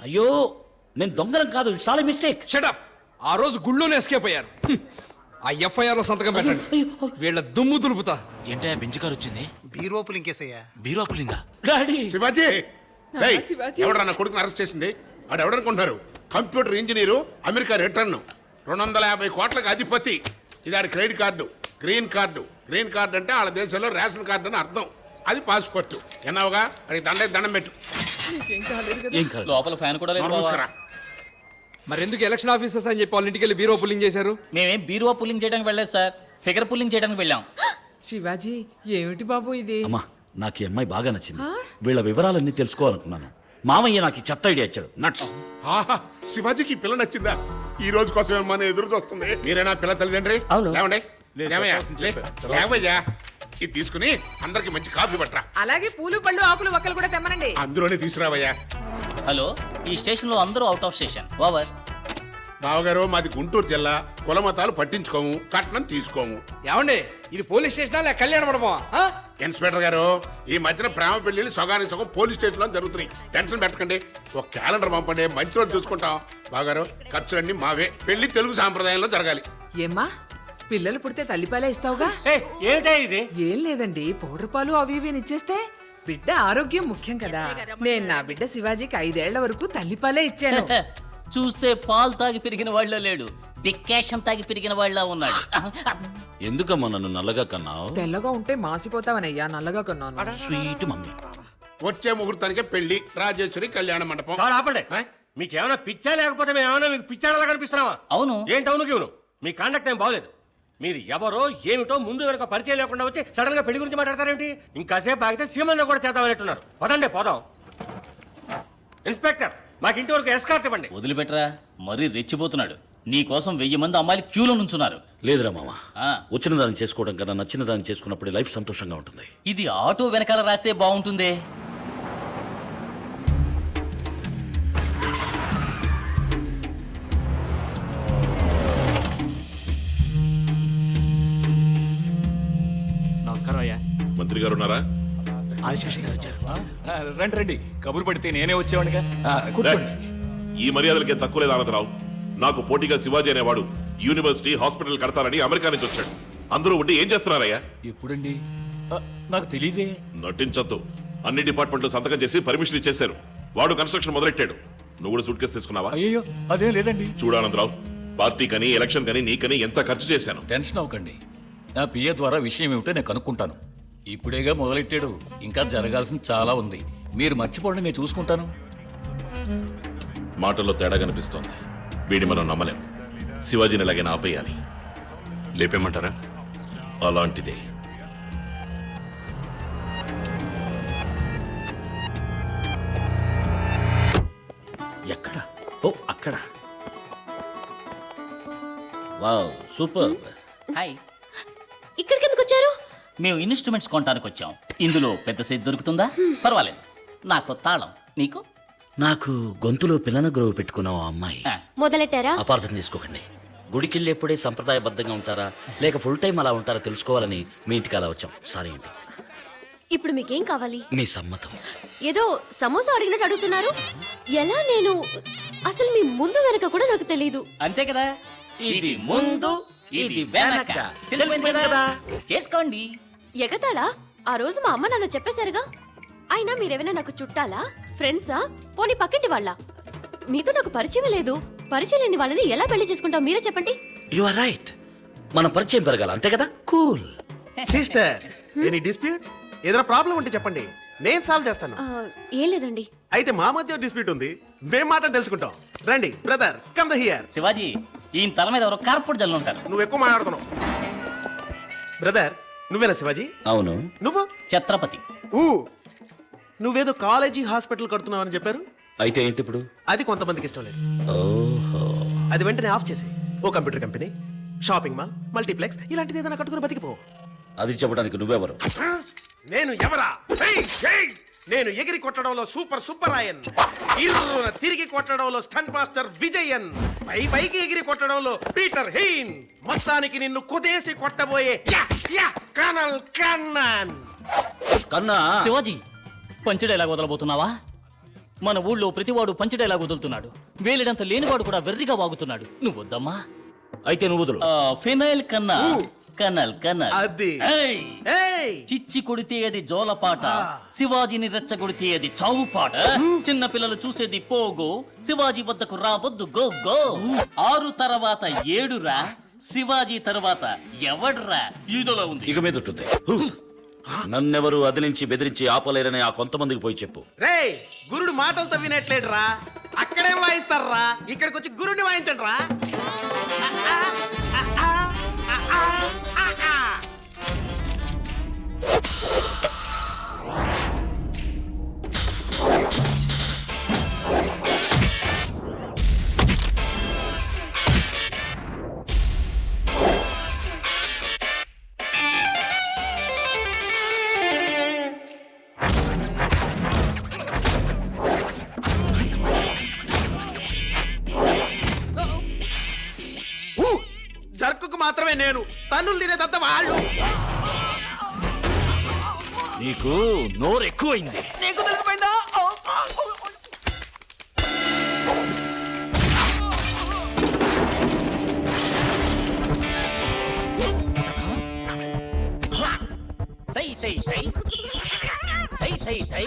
అయ్యో నేను దొంగరం కాదు, ఇట్స్ ఆల్ మిస్టేక్. షటప్. ఆ రోజు గుళ్ళోనే ఎస్కేప్ అయ్యారు. ఆ ఎఫ్ఐఆర్ లో సంతకం పెట్టండి. వీళ్ళ దుమ్ము దులుపుతా. ఏంటయ్యా బెంచ్ కారు వచ్చింది? బీరోపులు ఇంకేసయ్యా. బీరోపులింగా? డాడీ శివాజీ ఎవడన్నా నా కొడుకుని అరెస్ట్ చేసింది? వాడు ఎవడనుకుంటున్నారు? కంప్యూటర్ ఇంజనీరు, అమెరికా రిటర్న్, 250 కోట్లకు అధిపతి. ఇది ఆడి credit card, green card. Green card అంటే వాళ్ళ దేశంలో రేషన్ కార్డు అని అర్థం. అది పాస్పోర్ట్. ఎన్నావుగా అడిగి దండం పెట్టు. ఏం కాదు. లోపల ఫ్యాన్ కూడా లేదు. చూసుకురా. మరి ఎందుకు ఎలక్షన్ ఆఫీసర్స్ అని చెప్పి వాళ్ళ ఇంటికి వెళ్ళి బీరో పుల్లింగ్ చేశారు? మేమేం బీరువా పుల్లింగ్ చేయడానికి వెళ్ళలేదు సార్, ఫిగర్ పుల్లింగ్ చేయడానికి వెళ్ళాం. శివాజీ ఏమిటి బాబు ఇది? అమ్మా నాకు ఈ అమ్మాయి బాగా నచ్చింది. వీళ్ళ వివరాలన్నీ తెలుసుకోవాలనుకున్నాను. మామయ్య నాకు ఈ చెత్త ఐడియా ఇచ్చాడు. నట్స్. ఆహా, శివాజీకి పిల్ల నచ్చిందా? ఈ రోజు కోసం ఏమన్నా ఎదురు చూస్తుంది. మీరేనా పిల్ల తల్లిదండ్రి? లేవండి. లేవయ్యా, ఇది తీసుకుని అందరికి మంచి కాఫీ పట్టరా. అలాగే పూలు పళ్ళు ఆకులు ఒక్కలు కూడా తెమ్మనండి. అందులోనే తీసుకురావయ్యా. హలో, ఈ స్టేషన్ లో అందరూ అవుట్ ఆఫ్ స్టేషన్. ఓవర్. బావగారు మాది గుంటూరు జిల్లా. కులమతాలు పట్టించుకోము, కట్నం తీసుకోము. ఏమండి, ఇది పోలీస్ స్టేషనా లేక కళ్యాణ మండపమా? ఇన్స్పెక్టర్ గారు, ఈ మధ్యన ప్రేమ పెళ్లిళ్ళు సగానికి సగం పోలీస్ స్టేషన్ లో జరుగుతున్నాయి. టెన్షన్ పెట్టకండి. ఒక క్యాలెండర్ పంపండి, మంచి రోజు చూసుకుంటాం. బావగారు ఖర్చులన్నీ మావే. పెళ్లి తెలుగు సాంప్రదాయంలో జరగాలి. ఏమ్మా పిల్లలు పుడితే తల్లిపాలే ఇస్తావుగా? ఏం లేదండి, పౌడర్ పాలు అవి ఇవి ఇచ్చేస్తే బిడ్డ ఆరోగ్యం ముఖ్యం కదా. నేను నా బిడ్డ శివాజీకి 5 ఏళ్ల వరకు తల్లిపాలే ఇచ్చాను. చూస్తే పాలు తాగి పెరిగిన వాళ్ళ లేడు, డికాషన్ తాగి పెరిగిన వాళ్ళ ఉన్నాడు. ఎందుకమ్మా నన్ను నల్లగా కన్నావు? తెల్లగా ఉంటే మాసిపోతావనయ్యా, నల్లగా కొన్నాను. Sweet mummy. వచ్చే ముహూర్తానికే పెళ్లి, రాజేశ్వరి కళ్యాణ మండపం. ఆపండి. మీకేమైనా పిచ్చా లేకపోతే మేమేమైనా మీకు పిచ్చాడలా కనిపిస్తున్నావా? అవును. ఏంటి అవును కేవను? మీ కాండక్ట్ ఏం బాగలేదు. మీరు ఎవరో ఏమిటో ముందు వెనక పరిచయం లేకుండా వచ్చి సడన్ గా పెళ్లి గురించి మాట్లాడతారేంటి? ఇంకాసేపు ఆగితే సీమన్న కూడా చేద్దామనేట్టున్నారు. పదండి పోదాం. ఇన్స్పెక్టర్, మాకు ఇంటి వరకు ఎస్కార్ట్ ఇవ్వండి. వదిలిపెట్టరా, మరీ రెచ్చిపోతున్నాడు. నీ కోసం 1000 మంది అమ్మాయిలు క్యూలో నుంచున్నారు. లేదురా మామ, ఆ. వచ్చిన దాన్ని చేసుకోవడం కన్నా నచ్చిన దాన్ని చేసుకున్నప్పుడు లైఫ్ సంతోషంగా ఉంటుంది. ఇది ఆటో వెనకాల రాస్తే బాగుంటుందే. నమస్కారం అయ్యా. మంత్రి గారు ఉన్నారా? ఆదిశేషి గారు వచ్చారు. రండి రండి, కబురు పడితే నేనే వచ్చేవాడిగా. కూర్చోండి. ఈ మర్యాదలకే తక్కువ లేదు ఆనందరావు. నాకు పోటీగా శివాజీ అనేవాడు యూనివర్సిటీ హాస్పిటల్ కడతారని అమెరికా నుంచి వచ్చాడు. అందరూ ఉండి ఏం చేస్తున్నారయ్యా? ఎప్పుడండి? నాకు తెలియదే. నటించొద్దు. అన్ని డిపార్ట్మెంట్లు సంతకం చేసి పర్మిషన్ ఇచ్చేశారు. వాడు కన్స్ట్రక్షన్ మొదలెట్టాడు. నువ్వు కూడా సూట్ కేసు తీసుకున్నావా? అయ్యో అదేం లేదండి. చూడానందరావు, పార్టీ కని ఎలక్షన్ కని నీకని ఎంత ఖర్చు చేశాను. టెన్షన్ అవ్వకండి. నా పిఏ ద్వారా విషయం ఏమిటో నేను కనుక్కుంటాను. ఇప్పుడేగా మొదలెట్టాడు, ఇంకా జరగాల్సింది చాలా ఉంది. మీరు మర్చిపోండి, నేను చూసుకుంటాను. మాటల్లో తేడా కనిపిస్తోంది. వీడి మనం నమ్మలేం. శివాజీని ఎలాగైనా ఆపేయాలి. లేపేమంటారా? అలాంటిదే. ఎక్కడ? ఓ అక్కడ. Wow super. హాయ్. ఇక్కడికి ఎందుకు వచ్చారు? మేము ఇన్స్ట్రుమెంట్స్ కొనడానికి వచ్చాం. ఇందులో పెద్ద సైజ్ దొరుకుతుందా? పర్వాలేదు. నాకు తాళం, నీకు? నాకు గొంతులో పిల్లన గ్రోవ్ పెట్టుకున్నావు ఆ అమ్మాయి. మొదలెట్టారా? అపార్థం చేసుకోకండి. గుడికెళ్ళేప్పుడే సంప్రదాయబద్ధంగా ఉంటారా లేక ఫుల్ టైం అలా ఉంటారా తెలుసుకోవాలని మీ ఇంటికి అలా వచ్చాం. సారీ అండి. ఇప్పుడు మీకేం కావాలి? మీ సమ్మతం. ఏదో సమోసా అడిగినట్టు అడుగుతున్నారు. ఎలా? నేను అసలు మీ ముందు వెనక కూడా నాకు తెలియదు. అంతే కదా. ఇది ముందు, ఇది వెనక. తెలిసిందే కదా? చేసుకోండి. ఎగతాళా? ఆ రోజు మా అమ్మ నాన్న చెప్పేశారుగా. అయినా మీరేమైనా నాకు చుట్టాలా, ఫ్రెండ్సా, పోనీ పక్కింటి వాళ్ళ? మీతో నాకు పరిచయం లేదు. పరిచయం లేని వాళ్ళని ఎలా పెళ్లి చేసుకుంటావు మీరే చెప్పండి. You are right. మన పరిచయం పెరగాలి, అంతే కదా? కూల్. Sister, any dispute? ఏదైనా ప్రాబ్లం ఉంటే చెప్పండి, నేను సాల్వ్ చేస్తాను. ఏం లేదండి. అయితే మా మధ్య డిస్ప్యూట్ ఉంది, మేం మాట తెలుసుకుంటాం. రండి brother, come the here. Shivaji, ఈయన తల మీద ఎవరో కార్పొరేట్ జల్లు ఉంటారు. నువ్వు ఎక్కువ మాట్లాడుతున్నావు. బ్రదర్, నువ్వేనా శివాజీ? అవును. నువ్వు? ఛత్రపతి. నువ్వేదో కాలేజీ హాస్పిటల్ కడుతున్నావు అని చెప్పారు. అయితే ఏంటి ఇప్పుడు? అది కొంతమందికి ఇష్టం లేదు. ఓహో. అది వెంటనే ఆఫ్ చేసి ఓ computer company, shopping mall, multiplex ఇలాంటిది ఏదైనా కట్టుకుని బతికిపో. అది చెప్పడానికి నువ్వెవరు? నేను ఎవరా? నేను ఎగిరి కొట్టడంలో సూపర్ సుబ్బరాయన్, ఇరున తిరిగి కొట్టడంలో స్టంట్ మాస్టర్ విజయన్, పైకి ఎగిరి కొట్టడంలో పీటర్ హెయిన్, మొత్తానికి నిన్ను కుదేసి కొట్టబోయే colonel Kannan. Kanna. Shivaji, punch dialogue వదలబోతున్నావా? మన ఊళ్ళో ప్రతివాడు పంచడేలా వదులుతున్నాడు. వేలిడంత లేనివాడు కూడా వెర్రిగా వాగుతున్నాడు. నువ్వు వద్దమ్మా. అయితే నువ్వు వదులు. ఫినాయిల్ కన్నా కనల్ కనల్. అది. ఏయ్! ఏయ్ చిచ్చి కొడితే అది జోలపాట, శివాజీని రెచ్చగొడితే అది చావుపాట. చిన్న పిల్లలు చూసేది పోగో, శివాజీ వద్దకు రావద్దు గో గో. 6 తర్వాత 7 రా, శివాజీ తర్వాత ఎవడ్రా ఈదోలో ఉంది. ఇక మీద ఉంటుంది. నన్నెవరు అదిలించి బెదిరించి ఆపలేరని ఆ కొంతమందికి పోయి చెప్పు. రేయ్ గురుడు మాటలతో వినట్లేడురా, అక్కడేం వాయిస్తారా, ఇక్కడికి వచ్చి గురుడిని వాయించండి రా. జర్కుకు మాత్రమే నేను, తన్నులు తినేదంతా వాళ్ళు. నీకు నోరు ఎక్కువైంది. నీకు తెలిసిపోయిందా? సై సై సై సై సై సై.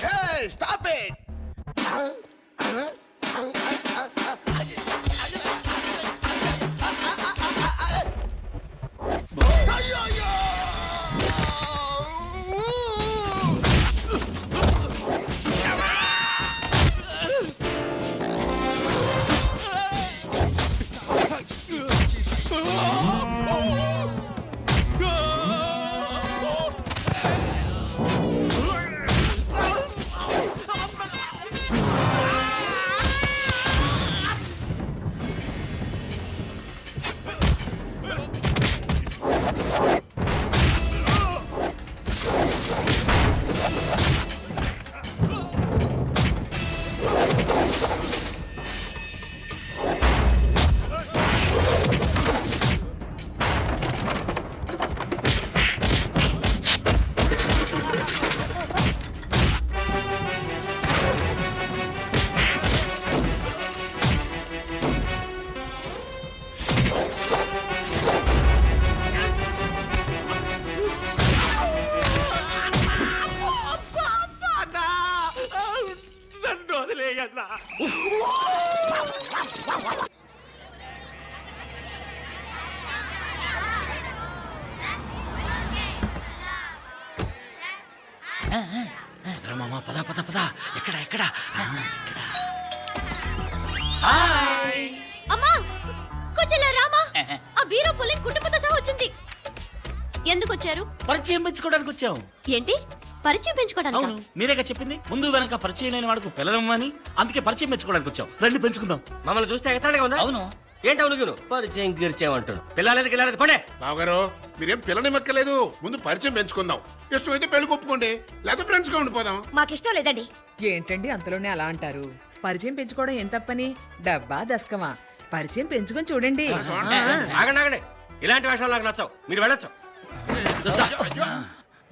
Hey, stop it! మామ పద పద పద. ఎక్కడ ఎక్కడ? అమ్మా కూర్చోలే రామా. ఆ బీరో పులి కుటుంబంతో సహా వచ్చింది. ఎందుకు వచ్చారు? పరిచయం పెంచుకోవడానికి వచ్చాం. ఏంటి పరిచయం పెంచుకోవడానికి? అవును, మీరేగా చెప్పింది ముందు వెనక పరిచయం లేని వాడుకు పిల్లలమ్మని. అందుకే పరిచయం పెంచుకోవడానికి వచ్చాం. రండి పెంచుకుందాం. మమ్మల్ని చూస్తే ఎక్కడగా ఉందా? అవును, ఏంటో నువ్వు పరిచయం గిరిచేయమంటాను పిల్లలేదు గిల్లలేదు పడే బావగారు మీరేం పిల్లని మెక్కలేదు, ముందు పరిచయం పెంచుకుందాం. ఇష్టమైతే పెళ్లి ఒప్పుకోండి, లేదా ఫ్రెండ్స్ గా ఉండిపోదాం. మాకిష్టం లేదండి. ఏంటండి అంతలోనే అలా అంటారు? పరిచయం పెంచుకోవడం ఏం తప్పని? డబ్బా దశకమా? పరిచయం పెంచుకొని చూడండి. ఆగండి ఆగండి, ఇలాంటి వేషాలు నాకు నచ్చవు, మీరు వెళ్ళొచ్చు.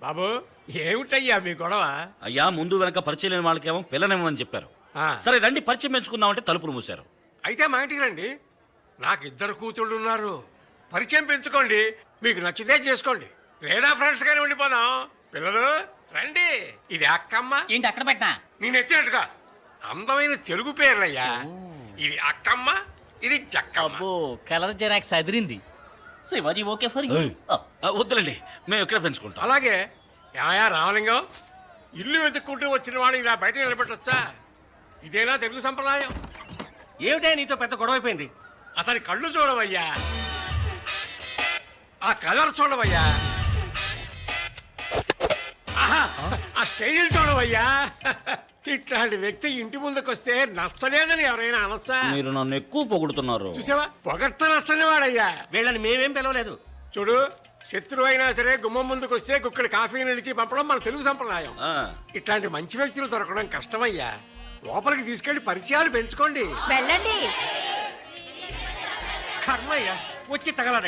బాబు ఏమిటయ్యా మీ గొడవ? అయ్యా ముందు వెనక పరిచయం లేని వాళ్ళకేమో పిల్లనేమని చెప్పారు. సరే రండి పరిచయం పెంచుకుందామంటే తలుపులు మూసారు. అయితే మా ఇంటికి రండి, నాకు 2 కూతుళ్ళు ఉన్నారు. పరిచయం పెంచుకోండి, మీకు నచ్చితే చేసుకోండి, లేదా ఫ్రెండ్స్ గానే ఉండిపోదాం. పిల్లలు రండి, ఇది అక్కమ్మ. ఏంటి అక్కడ పెట్టా? నేను ఎత్తినట్టుగా అందమైన తెలుగు పేర్లయ్యా. ఇది అక్కమ్మ, ఇది జక్కమ్మ. ఓ కలర్ జెరాక్స్ అదిరింది. Shivaji okay for you. వద్దులండి, మేము ఇక్కడ పెంచుకుంటాం. అలాగే యాయా రామలింగం, ఇల్లు వెతుక్కుంటూ వచ్చిన వాడు ఇలా బయట నిలబెట్టొచ్చా? ఇదేనా తెలుగు సంప్రదాయం? ఏమిటే నీతో పెద్ద గొడవ అయిపోయింది? అతని కళ్ళు చూడవయ్యా, ఆ కలర్ చూడవయ్యా, ఆహా, ఆ స్టైల్ చూడవయ్యా. ఇట్లాంటి వ్యక్తి ఇంటి ముందుకు వస్తే నచ్చలేదని ఎవరైనా అనొచ్చా? మీరు నన్ను ఎక్కువ పొగుడుతున్నారు. చూసావా, పొగట్ట నచ్చని వాడయ్యా. వీళ్ళని మేమేం పిలవలేదు. చూడు, శత్రువు అయినా సరే గుమ్మం ముందుకు వస్తే గుక్కడి కాఫీ నిలిచి పంపడం మన తెలుగు సంప్రదాయం. ఇట్లాంటి మంచి వ్యక్తులు దొరకడం కష్టమయ్యా. లోపలికి తీసుకెళ్లి పరిచయాలు పెంచుకోండి. వెళ్ళండి. కర్మయ్య వచ్చి తగలడే.